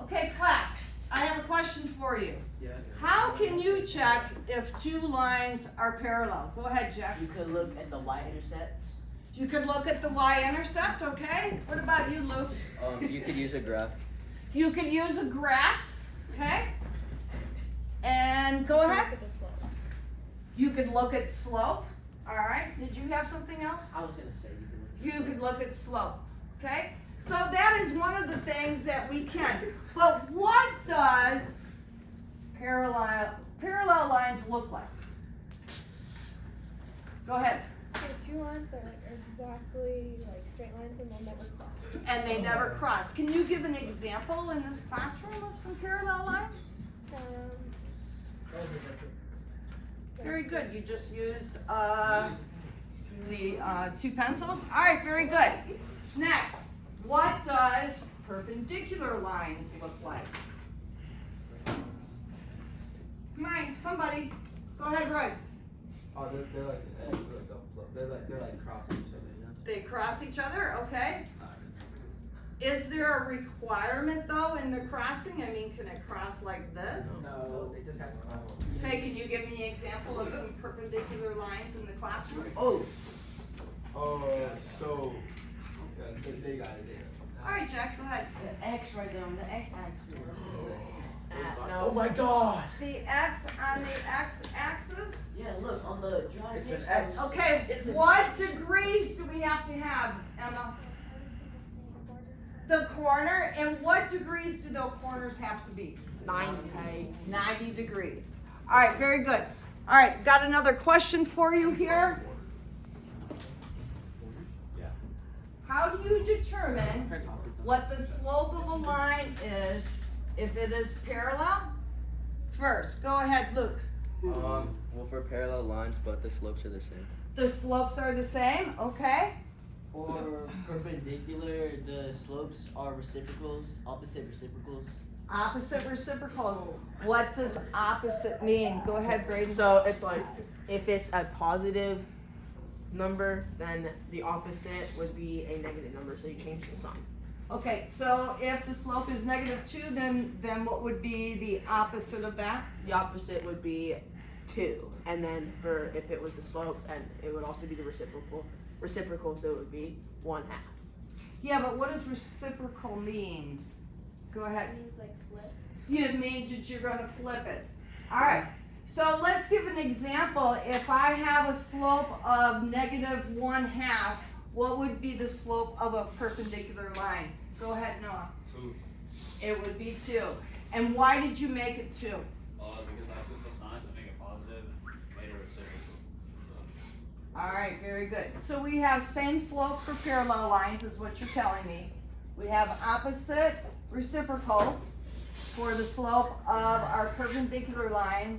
Okay, class, I have a question for you. Yes. How can you check if two lines are parallel? Go ahead, Jeff. You could look at the y-intercept. You could look at the y-intercept, okay? What about you, Luke? You could use a graph. You could use a graph, okay? And go ahead. Look at the slope. You could look at slope. All right. Did you have something else? I was gonna say you could look. You could look at slope. Okay? So that is one of the things that we can. But what does parallel lines look like? Go ahead. So two lines that are exactly like straight lines and they'll never cross. And they never cross. Can you give an example in this classroom of some parallel lines? Very good. You just used the two pencils. All right, very good. Next, what does perpendicular lines look like? Come on, somebody. Go ahead, Roy. Oh, they're like an X, they're like crossing each other, you know? They cross each other, okay? Is there a requirement though in the crossing? I mean, can it cross like this? No, they just have to cross. Okay, can you give me an example of some perpendicular lines in the classroom? Oh, So, they got it there. All right, Jack, go ahead. the X right there on the x-axis. Oh my God! The X on the X-axis? Yeah, look on the drawing. It's an X. Okay, what degrees do we have to have, Emma? The corner, and what degrees do those corners have to be? 90 degrees. All right, very good. All right, got another question for you here. How do you determine what the slope of a line is if it is parallel? First, go ahead, Luke. Well, for parallel lines, but the slopes are the same. The slopes are the same, okay? For perpendicular, the slopes are reciprocals, opposite reciprocals. Opposite reciprocals. What does opposite mean? Go ahead, Brady. So it's like if it's a positive number, then the opposite would be a negative number. So you change the sign. Okay, so if the slope is -2, then what would be the opposite of that? The opposite would be 2, and then for if it was a slope, and it would also be the reciprocal, so it would be 1/2. Yeah, but what does reciprocal mean? Go ahead. It means like flip. Yeah, it means that you're going to flip it. All right. So let's give an example. If I have a slope of -1/2, what would be the slope of a perpendicular line? Go ahead, Noah. 2. It would be 2. And why did you make it 2? Because I flipped the sign to make it positive and made it reciprocal. All right, very good. So we have same slope for parallel lines is what you're telling me. We have opposite reciprocals for the slope of our perpendicular lines.